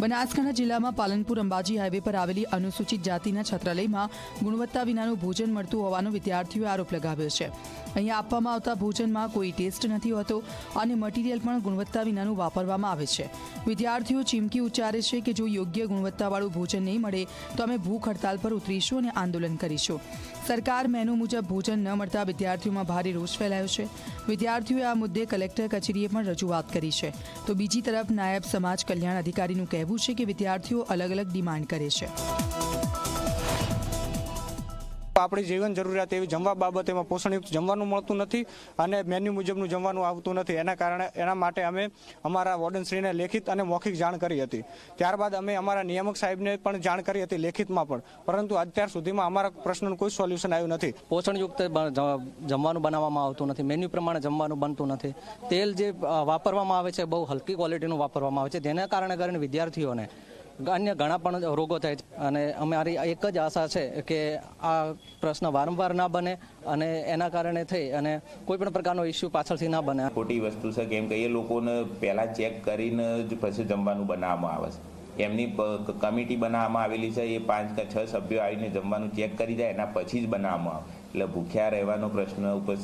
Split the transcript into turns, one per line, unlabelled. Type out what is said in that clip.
બનાસકાંઠા જિલ્લામાં પાલનપુર અંબાજી હાઈવે પર આવેલી અનુસૂચિત જાતિના છાત્રાલયમાં ગુણવત્તા વિનાનું ભોજન મળતું હોવાનો વિદ્યાર્થીઓએ આરોપ લગાવ્યો છે। અહીંયા આપવામાં આવતા ભોજનમાં કોઈ ટેસ્ટ નથી હોતો અને મટીરીયલ પણ ગુણવત્તા વિનાનું વાપરવામાં આવે છે। વિદ્યાર્થીઓ ચીમકી ઉચ્ચારે છે કે જો યોગ્ય ગુણવત્તાવાળું ભોજન નહીં મળે તો અમે ભૂખ હડતાલ પર ઉતરીશું અને આંદોલન કરીશું। સરકાર મેનુ મુજબ ભોજન ન મળતા વિદ્યાર્થીઓમાં ભારે રોષ ફેલાયો છે। વિદ્યાર્થીઓએ આ મુદ્દે કલેક્ટર કચેરીએ પણ રજૂઆત કરી છે, તો બીજી તરફ નાયબ સમાજ કલ્યાણ અધિકારીનું કહેવું છે કે વિદ્યાર્થીઓ અલગ અલગ ડિમાન્ડ કરે છે।
આપણી જીવન જરૂરિયાત એવી જમવા બાબતે એમાં પોષણયુક્ત જમવાનું મળતું નથી અને મેન્યુ મુજબનું જમવાનું આવતું નથી। એના માટે અમે અમારા વોર્ડનશ્રીને લેખિત અને મૌખિક જાણ કરી હતી। ત્યારબાદ અમે અમારા નિયામક સાહેબને પણ જાણ કરી હતી લેખિતમાં પણ, પરંતુ અત્યાર સુધીમાં અમારા પ્રશ્નનું કોઈ સોલ્યુશન આવ્યું નથી।
પોષણયુક્ત જમવાનું બનાવવામાં આવતું નથી, મેન્યુ પ્રમાણે જમવાનું બનતું નથી, તેલ જે વાપરવામાં આવે છે બહુ હલકી ક્વોલિટીનું વાપરવામાં આવે છે, જેના કારણે વિદ્યાર્થીઓને અન્ય ઘણા પણ રોગો થાય છે। અને અમારી એક જ આશા છે કે આ પ્રશ્ન વારંવાર ના બને અને એના કારણે થઈ અને કોઈ પણ પ્રકારનો ઇસ્યુ પાછળથી ના બને।
ખોટી વસ્તુ છે, કેમ કે એ લોકોને પહેલા ચેક કરીને જ પછી જમવાનું બનાવવામાં આવે છે। એમની કમિટી બનાવવામાં આવેલી છે, એ 5 કે 6 સભ્યો આવીને જમવાનું ચેક કરી જાય એના પછી જ બનાવવામાં આવે, એટલે ભૂખ્યા રહેવાનો પ્રશ્ન ઉપસ્થિત